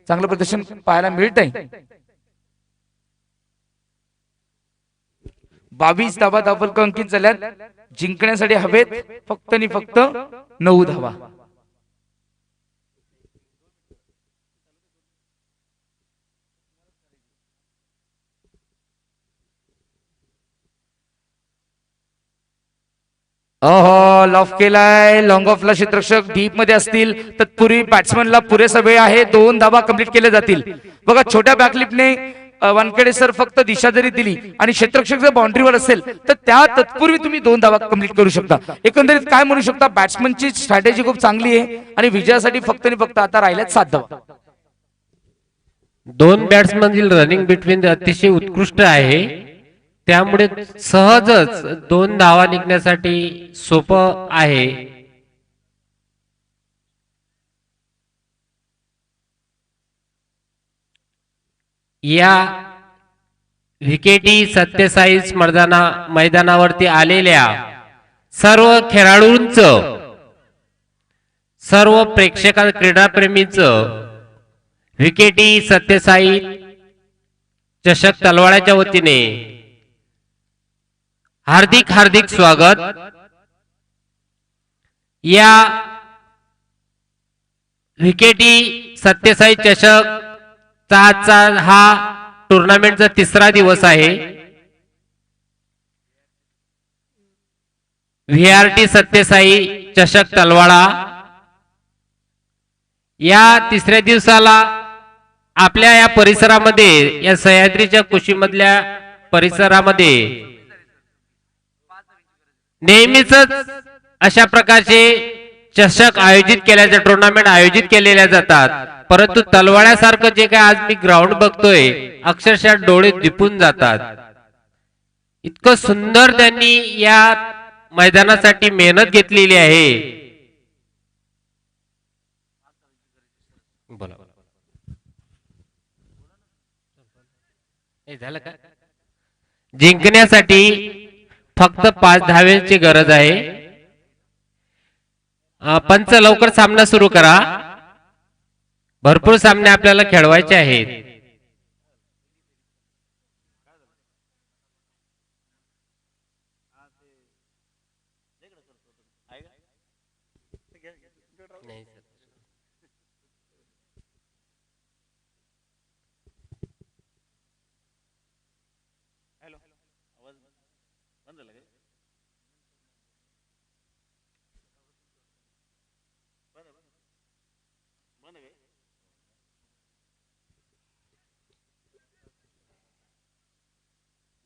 चांगलं प्रदर्शन पाहायला मिळतंय. 22 धावा धावफलक अंकित झाल्यात. जिंकण्यासाठी हवेत फक्त आणि फक्त 9 धावा. ओहो, लॉफ केलाय. लॉंग ऑफला क्षेत्ररक्षक डीप मध्ये असतील तत्पूर्वी बॅट्समनला पुरेसा वेळ आहे. 2 धावा कंप्लीट केल्या जातील. बघा, छोट्या बॅकलिपने वानखेडे सर फक्त दिशा जरी दिली आणि क्षेत्ररक्षक जर बाउंड्रीवर असेल तर त्या तत्पूर्वी तुम्ही 2 धावा कंप्लीट करू शकता. एकंदरीत काय म्हणू शकता, बॅट्समनची स्ट्रॅटेजी खूप चांगली आहे आणि विजयासाठी फक्त आणि फक्त आता राहिल्यात 7 धावा. 2 बॅट्समनमधील रनिंग बिटवीन अतिशय उत्कृष्ट आहे, त्यामुळे सहजच 2 धावा निघण्यासाठी सोपं आहे. या विकेटी सत्यसाई मैदानावरती आलेल्या सर्व खेळाडूंचं, सर्व प्रेक्षकां क्रीडाप्रेमींचं विकेटी सत्यसाई चषक तलवाड्याच्या वतीने हार्दिक हार्दिक स्वागत. या विकेटी सत्यसाई चषक चा हा टुर्नामेंटचा 3रा दिवस आहे. VRT सत्यसाई चषक तलवाडा या 3ऱ्या दिवसाला आपल्या या परिसरामध्ये, या सह्याद्रीच्या कुशीमधल्या परिसरामध्ये नेहमीच अशा प्रकारचे चषक आयोजित केल्याचे, टुर्नामेंट आयोजित केलेल्या जातात. परंतु तलवाड्यासारखं जे काय आज मी ग्राउंड बघतोय, अक्षरशः डोळे दिपून जातात. इतकं सुंदर त्यांनी या मैदानासाठी मेहनत घेतलेली आहे. झालं का? जिंकण्यासाठी फक्त 5 धाव्यांची गरज आहे. पंच लवकर सामना सुरू करा. भरपूर सामने आपल्याला खेळवायचे आहेत.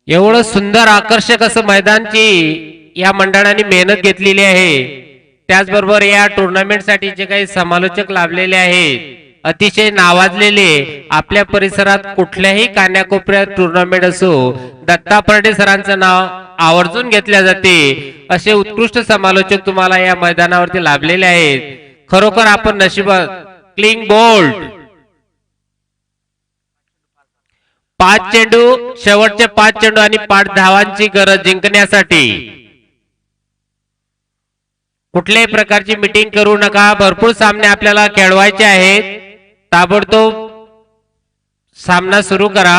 एवढं सुंदर आकर्षक असं मैदानची या मंडळाने मेहनत घेतलेली आहे. त्याचबरोबर या टुर्नामेंटसाठी जे काही समालोचक लाभलेले आहेत, अतिशय नावाजलेले, आपल्या परिसरात कुठल्याही कान्याकोपऱ्यात टुर्नामेंट असो, दत्ता परडे सरांचं नाव आवर्जून घेतले जाते, असे उत्कृष्ट समालोचक तुम्हाला या मैदानावरती लाभलेले आहेत. खरोखर आपण नशिबात. क्लीन बोल्ड 5 चेंडू, शेवटचे 5 चेंडू आणि 5 धावांची गरज जिंकण्यासाठी. कुठल्याही प्रकारची मीटिंग करू नका. भरपूर सामने आपल्याला खेळवायचे आहेत. ताबडतोब सामना सुरू करा.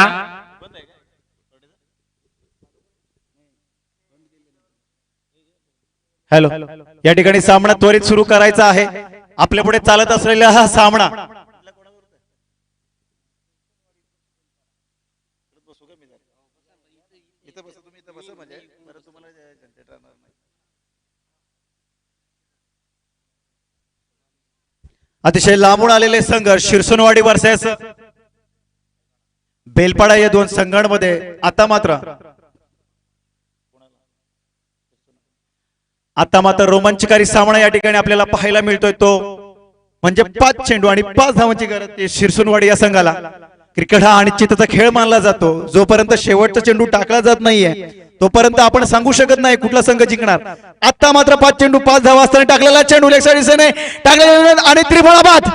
हॅलो, या ठिकाणी सामना त्वरित सुरू करायचा आहे. आपल्या पुढे चालत असलेला हा सामना अतिशय लांबून आलेले संघ शिरसोनवाडी वर्सेस बेलपाडा या दोन संघांमध्ये आता मात्र रोमांचकारी सामना या ठिकाणी आपल्याला पाहायला मिळतोय तो म्हणजे 5 चेंडू आणि 5 धावांची गरज आहे शिरसोनवाडी या संघाला. क्रिकेट हा अनिश्चितचा खेळ मानला जातो. जोपर्यंत शेवटचा चेंडू टाकला जात नाहीये तोपर्यंत आपण सांगू शकत नाही कुठला संघ जिंकणार. आता मात्र 5 चेंडू 5 धावा असताना टाकलेला चेंडू लेग साइड दिशेने टाकलेला आणि त्रिफळा बाद.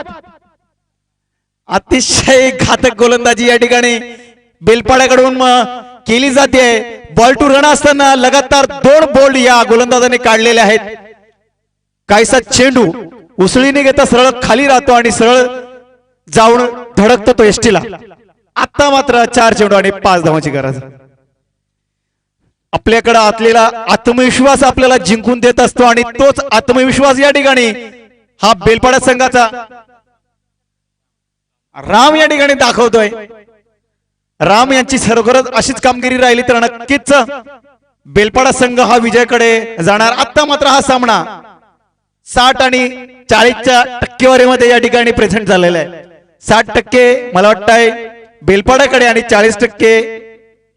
अतिशय घातक गोलंदाजी या ठिकाणी बेलपाड्याकडून केली जाते. बॉल टू रन असताना लगातार 2 बॉल या गोलंदाजाने काढलेले आहेत. काहीसा चेंडू उसळीने घेता सरळ खाली राहतो आणि सरळ जाऊन धडकतो तो एसटीला. आता मात्र 4 चेंडू आणि 5 धावांची गरज. आपल्याकडे असलेला आत्मविश्वास आपल्याला जिंकून देत असतो आणि तोच आत्मविश्वास या ठिकाणी हा बेलपाडा संघाचा राम या ठिकाणी दाखवतोय. राम यांची खरोखरच अशीच कामगिरी राहिली तर नक्कीच बेलपाडा संघ हा विजयाकडे जाणार. आता मात्र हा सामना 60 आणि 40च्या टक्केवारीमध्ये या ठिकाणी प्रेझेंट झालेला आहे. 60% मला वाटतंय बेलपाड्याकडे आणि 40%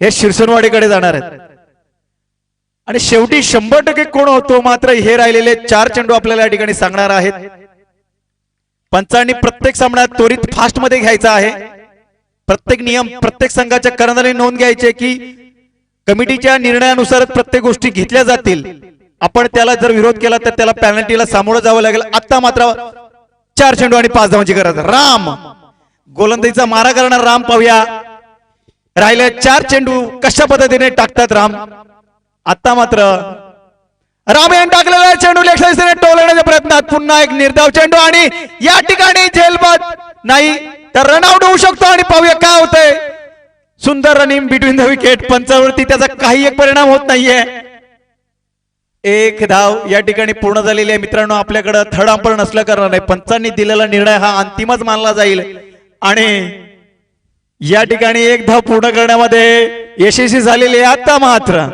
हे शिरसोनवाडीकडे जाणार आहेत. आणि शेवटी 100% कोण होतो मात्र हे राहिलेले 4 चेंडू आपल्याला या ठिकाणी सांगणार आहेत. पंचांनी प्रत्येक सामना त्वरित फास्ट मध्ये घ्यायचा आहे. प्रत्येक नियम प्रत्येक संघाच्या कर्णधाराने नोंद घ्यायची की कमिटीच्या निर्णयानुसारच प्रत्येक गोष्टी घेतल्या जातील. आपण त्याला जर विरोध केला तर त्याला पेनल्टीला सामोरं जावं लागेल. आता मात्र 4 चेंडू आणि 5 धावांची गरज. राम गोलंदाजीचा मारा करणार राम पाहूया. राहिले 4 चेंडू कशा पद्धतीने टाकतात राम. आता मात्र राम यांनी टाकलेला चेंडू लेग साइडने टोलण्याच्या प्रयत्नात पुन्हा एक निर्धाव चेंडू आणि या ठिकाणी झेलबाद नाही तर रनआउट होऊ शकतो. आणि पाहूया काय होतंय. सुंदर रनिंग बिटवीन द विकेट. पंचावरती त्याचा काही एक परिणाम होत नाहीये. 1 धाव या ठिकाणी पूर्ण झालेली आहे. मित्रांनो आपल्याकडे थर्ड अंपायर नसल्या कारणाने पंचांनी दिलेला निर्णय हा अंतिमच मानला जाईल आणि या ठिकाणी 1 धाव पूर्ण करण्यामध्ये यशस्वी झालेली आहे. आता मात्र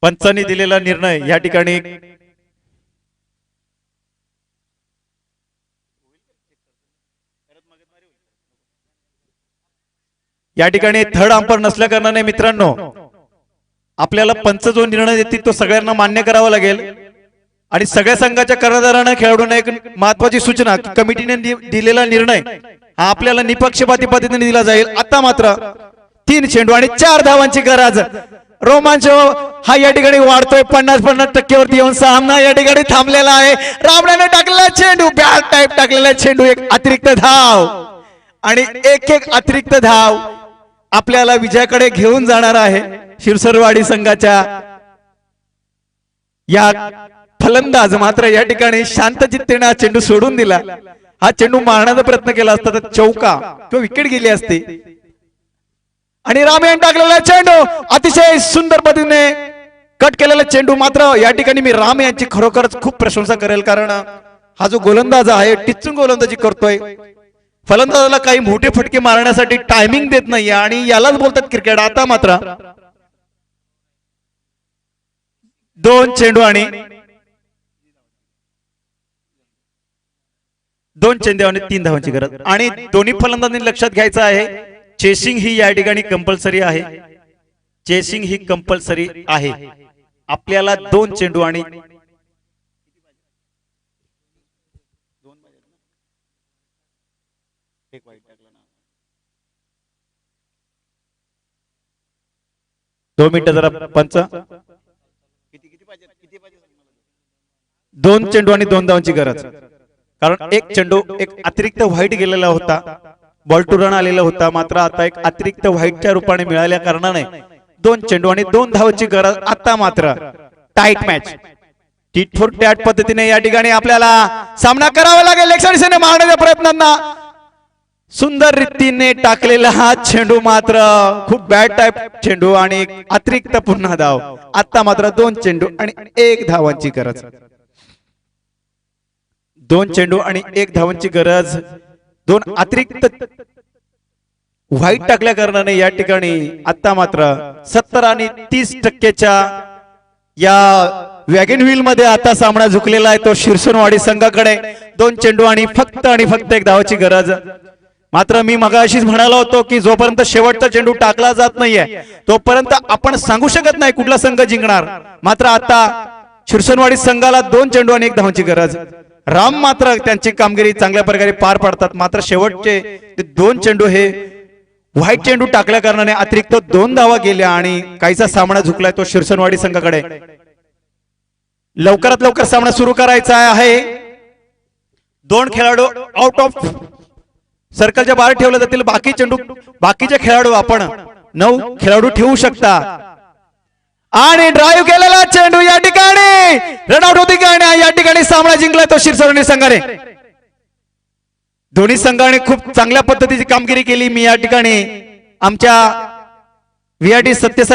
पंचांनी दिलेला निर्णय या ठिकाणी थर्ड अंपायर नसल्या कारणाने मित्रांनो आपल्याला पंच जो निर्णय देतील तो सगळ्यांना मान्य करावा लागेल. आणि सगळ्या संघाच्या कर्णधारांना खेळाडूंना एक महत्वाची सूचना कमिटीने दिलेला निर्णय हा आपल्याला निपक्षपाती पद्धतीने दिला जाईल. आता मात्र 3 चेंडू आणि 4 धावांची गरज. रोमांच हा या ठिकाणी वाढतोय. 50% वरती येऊन सामना या ठिकाणी थांबलेला आहे. रामण्याने टाकलेला चेंडू बॅट टाईप टाकलेला चेंडू. एक अतिरिक्त धाव आणि एक अतिरिक्त धाव आपल्याला विजयाकडे घेऊन जाणार आहे. शिरसोनवाडी संघाच्या या फलंदाज मात्र या ठिकाणी शांत चित्तेने हा चेंडू सोडून दिला. हा चेंडू मारण्याचा प्रयत्न केला असता तर चौका किंवा विकेट गेली असती. आणि राम यांनी टाकलेला चेंडू अतिशय सुंदर पद्धतीने कट केलेला चेंडू. मात्र या ठिकाणी मी राम यांची खरोखरच खूप प्रशंसा करेल कारण हा जो गोलंदाज आहे टिचून गोलंदाजी करतोय. फलंदाजाला काही मोठे फटके मारण्यासाठी टायमिंग देत नाही आणि यालाच बोलतात क्रिकेट. आता मात्र 2 चेंडू आणि 3 धावांची गरज. आणि दोन्ही फलंदाजांनी लक्षात घ्यायचं आहे चेसिंग ही या ठिकाणी कंपल्सरी आहे. चेसिंग ही कंपल्सरी आहे. आपल्याला 2 चेंडू आणि 2 मिनिटं जरा पंच. 2 चेंडू आणि 2 धावांची गरज. कारण 1 चेंडू एक अतिरिक्त व्हाईट गेलेला होता. बॉल टू रन आलेला होता. मात्र आता एक अतिरिक्त व्हाईटच्या रूपाने मिळाल्या कारणाने 2 चेंडू आणि 2 धावांची गरज. आता मात्र tight match tit for tat पद्धतीने या ठिकाणी आपल्याला सामना करावा लागेल. लेग साइड दिशेने मारण्याच्या प्रयत्नांना सुंदर रीतीने टाकलेला हा चेंडू मात्र खूप बॅड टाइप चेंडू आणि अतिरिक्त पुन्हा धाव. आता मात्र 2 चेंडू आणि 1 धावांची गरज. 2 चेंडू आणि 1 धावांची गरज. 2 अतिरिक्त व्हाईट टाकल्या कारणाने या ठिकाणी आता मात्र 70 आणि 30% या वॅगन व्हील मध्ये आता सामना झुकलेला आहे तो शिरसोनवाडी संघाकडे. 2 चेंडू आणि फक्त एक धावाची गरज. मात्र मी मगाशीच म्हणालो होतो की जोपर्यंत शेवटचा चेंडू टाकला जात नाहीये तोपर्यंत आपण सांगू शकत नाही कुठला संघ जिंकणार. मात्र आता शिरसोनवाडी संघाला 2 चेंडू आणि 1 धावाची गरज. राम मात्र त्यांची कामगिरी चांगल्या प्रकारे पार पाडतात. मात्र शेवटचे 2 चेंडू हे व्हाईट चेंडू टाकल्या कारणाने अतिरिक्त 2 धावा गेल्या आणि काहीसा सामना झुकलाय तो शिरसोनवाडी संघाकडे. लवकरात लवकर सामना सुरू करायचा आहे. 2 खेळाडू आउट ऑफ सर्कलच्या बाहेर ठेवले जातील. बाकीचे खेळाडू आपण 9 खेळाडू ठेवू शकता. आणि ड्राईव्ह केलेला चेंडू या ठिकाणी रनआउट होती काय या ठिकाणी सामना जिंकला तो शिरसोनवाडी संघाने. दोन्ही संघाने खूप चांगल्या पद्धतीची कामगिरी केली. मी या ठिकाणी आमच्या VRT सत्यसाई